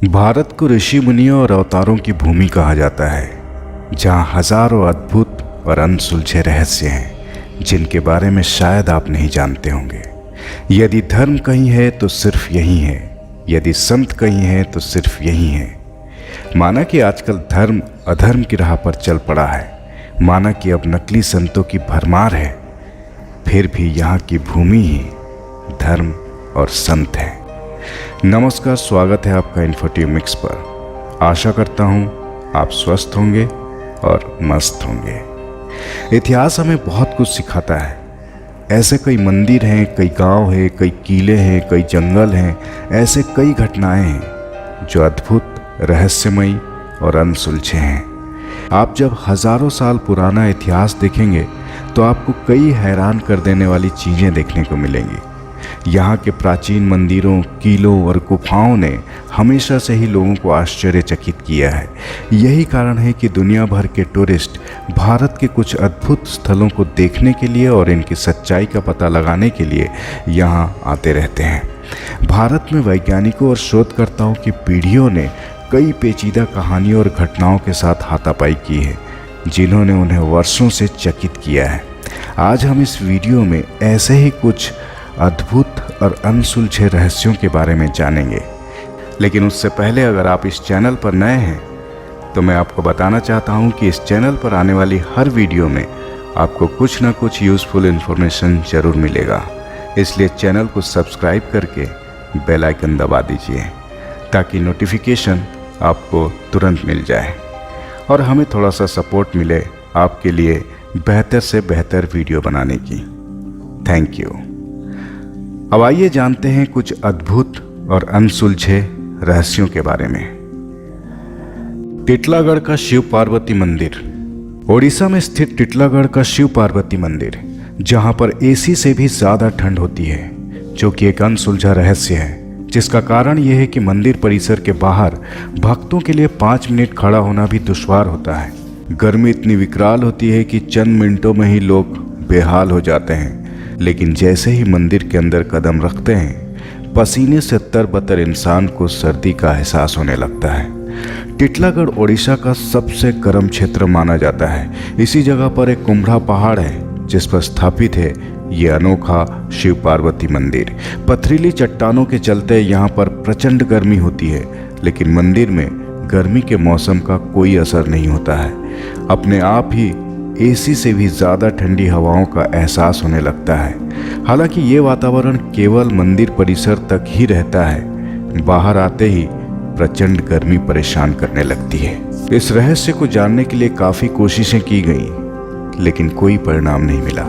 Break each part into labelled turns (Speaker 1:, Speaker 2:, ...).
Speaker 1: भारत को ऋषि मुनियों और अवतारों की भूमि कहा जाता है, जहाँ हजारों अद्भुत और अनसुलझे रहस्य हैं जिनके बारे में शायद आप नहीं जानते होंगे। यदि धर्म कहीं है तो सिर्फ यही है, यदि संत कहीं है तो सिर्फ यही है। माना कि आजकल धर्म अधर्म की राह पर चल पड़ा है, माना कि अब नकली संतों की भरमार है, फिर भी यहाँ की भूमि ही धर्म और संत है। नमस्कार, स्वागत है आपका इन्फोटिव मिक्स पर। आशा करता हूँ आप स्वस्थ होंगे और मस्त होंगे। इतिहास हमें बहुत कुछ सिखाता है। ऐसे कई मंदिर हैं, कई गांव हैं, कई किले हैं, कई जंगल हैं, ऐसे कई घटनाएं हैं जो अद्भुत, रहस्यमयी और अनसुलझे हैं। आप जब हजारों साल पुराना इतिहास देखेंगे तो आपको कई हैरान कर देने वाली चीज़ें देखने को मिलेंगी। यहाँ के प्राचीन मंदिरों, किलों और गुफाओं ने हमेशा से ही लोगों को आश्चर्यचकित किया है। यही कारण है कि दुनिया भर के टूरिस्ट भारत के कुछ अद्भुत स्थलों को देखने के लिए और इनकी सच्चाई का पता लगाने के लिए यहाँ आते रहते हैं। भारत में वैज्ञानिकों और शोधकर्ताओं की पीढ़ियों ने कई पेचीदा कहानियों और घटनाओं के साथ हाथापाई की है, जिन्होंने उन्हें वर्षों से चकित किया है। आज हम इस वीडियो में ऐसे ही कुछ अद्भुत और अनसुलझे रहस्यों के बारे में जानेंगे। लेकिन उससे पहले अगर आप इस चैनल पर नए हैं तो मैं आपको बताना चाहता हूं कि इस चैनल पर आने वाली हर वीडियो में आपको कुछ ना कुछ यूज़फुल इन्फॉर्मेशन ज़रूर मिलेगा। इसलिए चैनल को सब्सक्राइब करके बेल आइकन दबा दीजिए ताकि नोटिफिकेशन आपको तुरंत मिल जाए और हमें थोड़ा सा सपोर्ट मिले आपके लिए बेहतर से बेहतर वीडियो बनाने की। Thank you. अब आइए जानते हैं कुछ अद्भुत और अनसुलझे रहस्यों के बारे में। टिटलागढ़ का शिव पार्वती मंदिर। ओडिशा में स्थित टिटलागढ़ का शिव पार्वती मंदिर, जहां पर एसी से भी ज्यादा ठंड होती है, जो कि एक अनसुलझा रहस्य है, जिसका कारण यह है कि मंदिर परिसर के बाहर भक्तों के लिए 5 मिनट खड़ा होना भी दुश्वार होता है। गर्मी इतनी विकराल होती है कि चंद मिनटों में ही लोग बेहाल हो जाते हैं, लेकिन जैसे ही मंदिर के अंदर कदम रखते हैं, पसीने से तरबतर इंसान को सर्दी का एहसास होने लगता है। टिटलागढ़ ओडिशा का सबसे गर्म क्षेत्र माना जाता है। इसी जगह पर एक कुम्भरा पहाड़ है जिस पर स्थापित है ये अनोखा शिव पार्वती मंदिर। पथरीली चट्टानों के चलते यहाँ पर प्रचंड गर्मी होती है, लेकिन मंदिर में गर्मी के मौसम का कोई असर नहीं होता है। अपने आप ही एसी से भी ज़्यादा ठंडी हवाओं का एहसास होने लगता है। हालांकि ये वातावरण केवल मंदिर परिसर तक ही रहता है, बाहर आते ही प्रचंड गर्मी परेशान करने लगती है। इस रहस्य को जानने के लिए काफ़ी कोशिशें की गई, लेकिन कोई परिणाम नहीं मिला।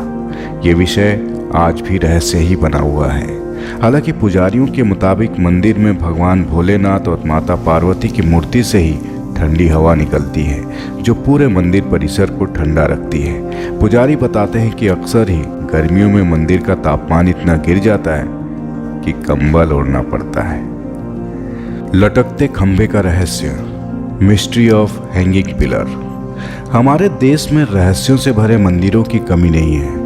Speaker 1: ये विषय आज भी रहस्य ही बना हुआ है। हालांकि पुजारियों के मुताबिक मंदिर में भगवान भोलेनाथ और माता पार्वती की मूर्ति से ही ठंडी हवा निकलती है, जो पूरे मंदिर परिसर को ठंडा रखती है। पुजारी बताते हैं कि अक्सर ही गर्मियों में मंदिर का तापमान इतना गिर जाता है कि कंबल ओढ़ना पड़ता है। लटकते खंभे का रहस्य, मिस्ट्री ऑफ हैंगिंग पिलर। हमारे देश में रहस्यों से भरे मंदिरों की कमी नहीं है।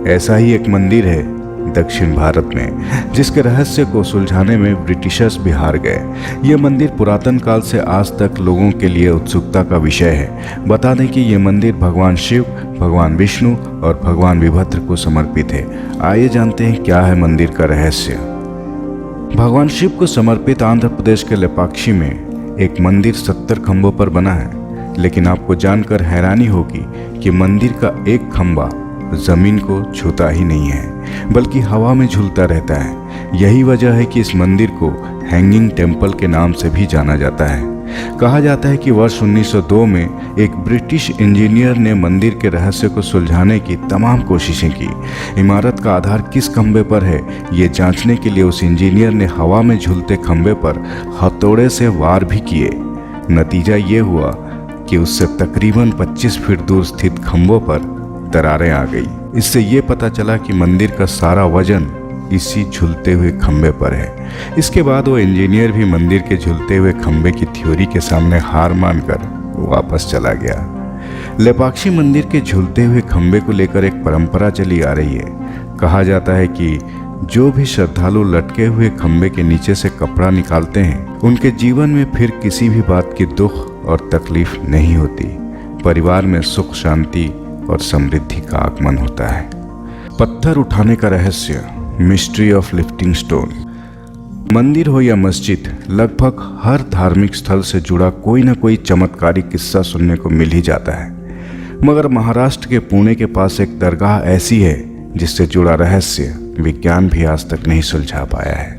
Speaker 1: ऐसा ही एक मंदिर है दक्षिण भारत में, जिसके रहस्य को सुलझाने में ब्रिटिशर्स भी हार गए। ये मंदिर पुरातन काल से आज तक लोगों के लिए उत्सुकता का विषय है। बता दें कि ये मंदिर भगवान शिव, भगवान विष्णु और भगवान वीरभद्र को समर्पित है। आइए जानते हैं क्या है मंदिर का रहस्य। भगवान शिव को समर्पित आंध्र प्रदेश के लेपाक्षी में एक मंदिर 70 खंभों पर बना है, लेकिन आपको जानकर हैरानी होगी कि मंदिर का एक खंभा जमीन को छूता ही नहीं है, बल्कि हवा में झूलता रहता है। यही वजह है कि इस मंदिर को हैंगिंग टेम्पल के नाम से भी जाना जाता है। कहा जाता है कि वर्ष 1902 में एक ब्रिटिश इंजीनियर ने मंदिर के रहस्य को सुलझाने की तमाम कोशिशें की। इमारत का आधार किस खंभे पर है ये जांचने के लिए उस इंजीनियर ने हवा में झूलते खंभे पर हथौड़े से वार भी किए। नतीजा ये हुआ कि उससे तकरीबन 25 फीट दूर स्थित खंभों पर दरारें आ गई। इससे ये पता चला कि मंदिर का सारा वजन इसी झूलते हुए खंभे पर है। इसके बाद वो इंजीनियर भी मंदिर के झूलते हुए खंभे की थ्योरी के सामने हार मानकर वापस चला गया। लेपाक्षी मंदिर के झूलते हुए खंभे को लेकर एक परंपरा चली आ रही है। कहा जाता है कि जो भी श्रद्धालु लटके हुए खंभे के नीचे से कपड़ा निकालते हैं उनके जीवन में फिर किसी भी बात की दुख और तकलीफ नहीं होती। परिवार में सुख शांति और समृद्धि का आगमन होता है। पत्थर उठाने का रहस्य, मिस्ट्री ऑफ लिफ्टिंग स्टोन। मंदिर हो या मस्जिद, लगभग हर धार्मिक स्थल से जुड़ा कोई ना कोई चमत्कारी किस्सा सुनने को मिल ही जाता है। मगर महाराष्ट्र के पुणे के पास एक दरगाह ऐसी है जिससे जुड़ा रहस्य विज्ञान भी आज तक नहीं सुलझा पाया है।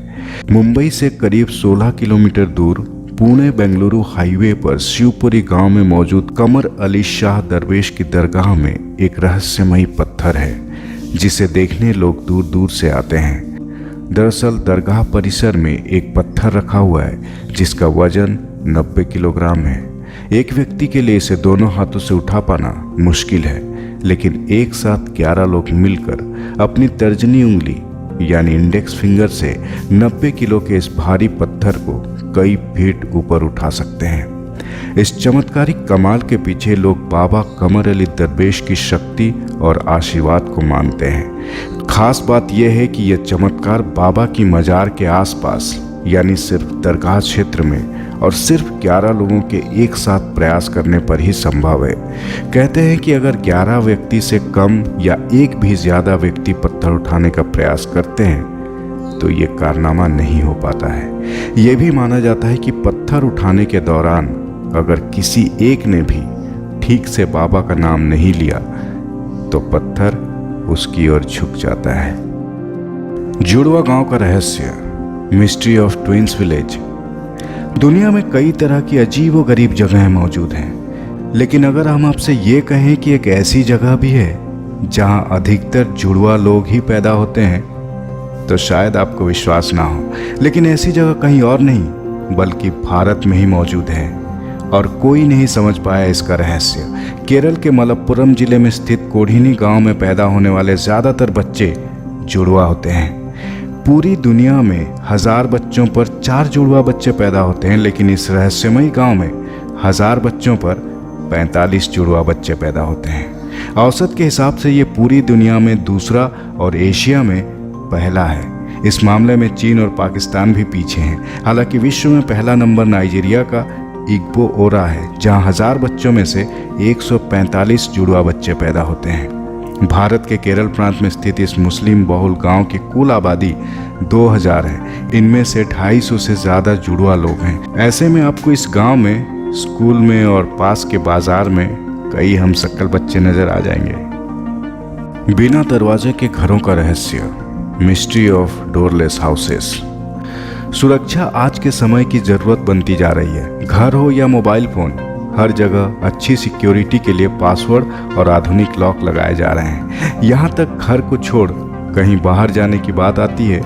Speaker 1: मुंबई से करीब 16 किलोमीटर दूर पुणे बेंगलुरु हाईवे पर शिवपुरी गांव में मौजूद कमर अली शाह दरवेश की दरगाह में एक रहस्यमयी पत्थर है जिसे देखने लोग दूर दूर से आते हैं। दरअसल दरगाह परिसर में एक पत्थर रखा हुआ है जिसका वजन 90 किलोग्राम है। एक व्यक्ति के लिए इसे दोनों हाथों से उठा पाना मुश्किल है, लेकिन एक साथ 11 लोग मिलकर अपनी तर्जनी उंगली यानी इंडेक्स फिंगर से 90 किलो के इस भारी पत्थर को कई फीट ऊपर उठा सकते हैं। इस चमत्कारिक कमाल के पीछे लोग बाबा कमर अली दरवेश की शक्ति और आशीर्वाद को मानते हैं। खास बात यह है कि यह चमत्कार बाबा की मजार के आसपास यानी सिर्फ दरगाह क्षेत्र में और सिर्फ 11 लोगों के एक साथ प्रयास करने पर ही संभव है। कहते हैं कि अगर 11 व्यक्ति से कम या एक भी ज्यादा व्यक्ति पत्थर उठाने का प्रयास करते हैं तो ये कारनामा नहीं हो पाता है। यह भी माना जाता है कि पत्थर उठाने के दौरान अगर किसी एक ने भी ठीक से बाबा का नाम नहीं लिया तो पत्थर उसकी ओर झुक जाता है। जुड़वा गांव का रहस्य, मिस्ट्री ऑफ ट्विंस विलेज। दुनिया में कई तरह की अजीब व गरीब जगहें मौजूद हैं, लेकिन अगर हम आपसे ये कहें कि एक ऐसी जगह भी है जहां अधिकतर जुड़वा लोग ही पैदा होते हैं तो शायद आपको विश्वास ना हो। लेकिन ऐसी जगह कहीं और नहीं बल्कि भारत में ही मौजूद है और कोई नहीं समझ पाया इसका रहस्य। केरल के मलप्पुरम जिले में स्थित कोढ़िनी गांव में पैदा होने वाले ज्यादातर बच्चे जुड़वा होते हैं। पूरी दुनिया में 1000 बच्चों पर 4 जुड़वा बच्चे पैदा होते हैं, लेकिन इस रहस्यमयी गांव में 1000 बच्चों पर 45 जुड़वा बच्चे पैदा होते हैं। औसत के हिसाब से ये पूरी दुनिया में दूसरा और एशिया में पहला है। इस मामले में चीन और पाकिस्तान भी पीछे हैं। हालांकि विश्व में पहला नंबर नाइजीरिया का इग्बो ओरा है, जहां 1000 बच्चों में से 145 जुड़वा बच्चे पैदा होते हैं। भारत के केरल प्रांत में स्थित इस मुस्लिम बहुल गांव की कुल आबादी 2000 है। इनमें से 250 से ज़्यादा जुड़वा लोग हैं। ऐसे में आपको इस गांव में, स्कूल में और पास के बाजार में कई हमशक्ल बच्चे नजर आ जाएंगे। बिना दरवाजे के घरों का रहस्य, मिस्ट्री ऑफ डोरलेस हाउसेस। सुरक्षा आज के समय की जरूरत बनती जा रही है। घर हो या मोबाइल फोन, हर जगह अच्छी सिक्योरिटी के लिए पासवर्ड और आधुनिक लॉक लगाए जा रहे हैं। यहाँ तक घर को छोड़ कहीं बाहर जाने की बात आती है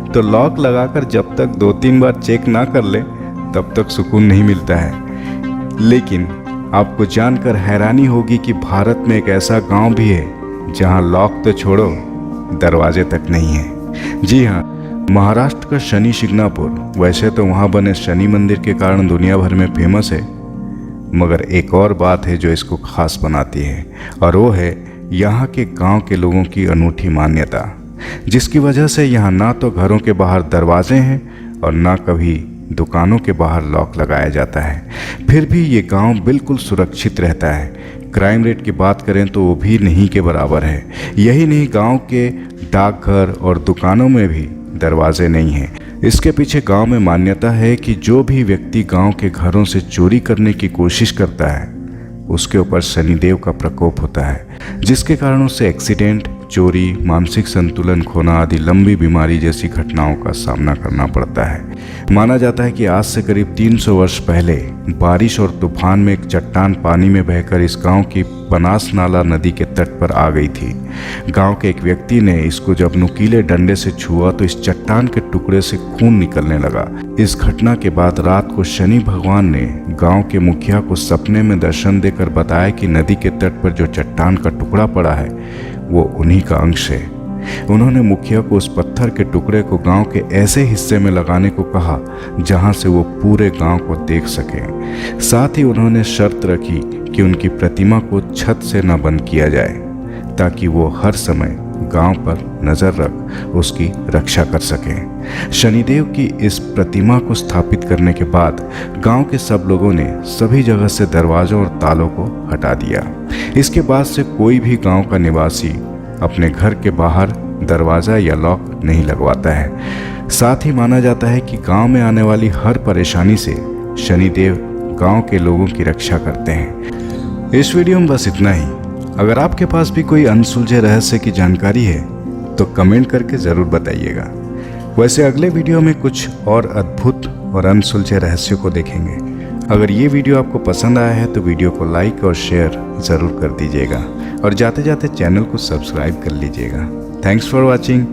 Speaker 1: तो लॉक लगाकर जब तक 2-3 बार चेक ना कर ले तब तक सुकून नहीं मिलता है। लेकिन आपको जानकर हैरानी होगी कि भारत में एक ऐसा गांव भी है जहां लॉक तो छोड़ो, दरवाजे तक नहीं है। जी हाँ, महाराष्ट्र का शनि शिंगणापुर वैसे तो वहाँ बने शनि मंदिर के कारण दुनिया भर में फेमस है, मगर एक और बात है जो इसको खास बनाती है और वो है यहाँ के गांव के लोगों की अनूठी मान्यता, जिसकी वजह से यहाँ ना तो घरों के बाहर दरवाजे हैं और ना कभी दुकानों के बाहर लॉक लगाया जाता है। फिर भी ये गांव बिल्कुल सुरक्षित रहता है। क्राइम रेट की बात करें तो वो भी नहीं के बराबर है। यही नहीं, गांव के डाकघर और दुकानों में भी दरवाजे नहीं हैं। इसके पीछे गांव में मान्यता है कि जो भी व्यक्ति गांव के घरों से चोरी करने की कोशिश करता है उसके ऊपर शनिदेव का प्रकोप होता है, जिसके कारण उसे एक्सीडेंट, चोरी, मानसिक संतुलन खोना आदि लंबी बीमारी जैसी घटनाओं का सामना करना पड़ता है। माना जाता है कि आज से करीब 300 वर्ष पहले बारिश और तूफान में एक चट्टान पानी में बहकर इस गांव की बनास नाला नदी के तट पर आ गई थी। गांव के एक व्यक्ति ने इसको जब नुकीले डंडे से छुआ तो इस चट्टान के टुकड़े से खून निकलने लगा। इस घटना के बाद रात को शनि भगवान ने गांव के मुखिया को सपने में दर्शन देकर बताया कि नदी के तट पर जो चट्टान का टुकड़ा पड़ा है वो उन्हीं का अंश है। उन्होंने मुखिया को उस पत्थर के टुकड़े को गांव के ऐसे हिस्से में लगाने को कहा जहां से वो पूरे गांव को देख सकें। साथ ही उन्होंने शर्त रखी कि उनकी प्रतिमा को छत से न बंद किया जाए ताकि वो हर समय गांव पर नजर रख उसकी रक्षा कर सकें। शनिदेव की इस प्रतिमा को स्थापित करने के बाद गांव के सब लोगों ने सभी जगह से दरवाजों और तालों को हटा दिया। इसके बाद से कोई भी गांव का निवासी अपने घर के बाहर दरवाज़ा या लॉक नहीं लगवाता है। साथ ही माना जाता है कि गांव में आने वाली हर परेशानी से शनिदेव गांव के लोगों की रक्षा करते हैं। इस वीडियो में बस इतना ही। अगर आपके पास भी कोई अनसुलझे रहस्य की जानकारी है तो कमेंट करके ज़रूर बताइएगा। वैसे अगले वीडियो में कुछ और अद्भुत और अनसुलझे रहस्यों को देखेंगे। अगर ये वीडियो आपको पसंद आया है तो वीडियो को लाइक और शेयर ज़रूर कर दीजिएगा और जाते जाते चैनल को सब्सक्राइब कर लीजिएगा। Thanks for watching.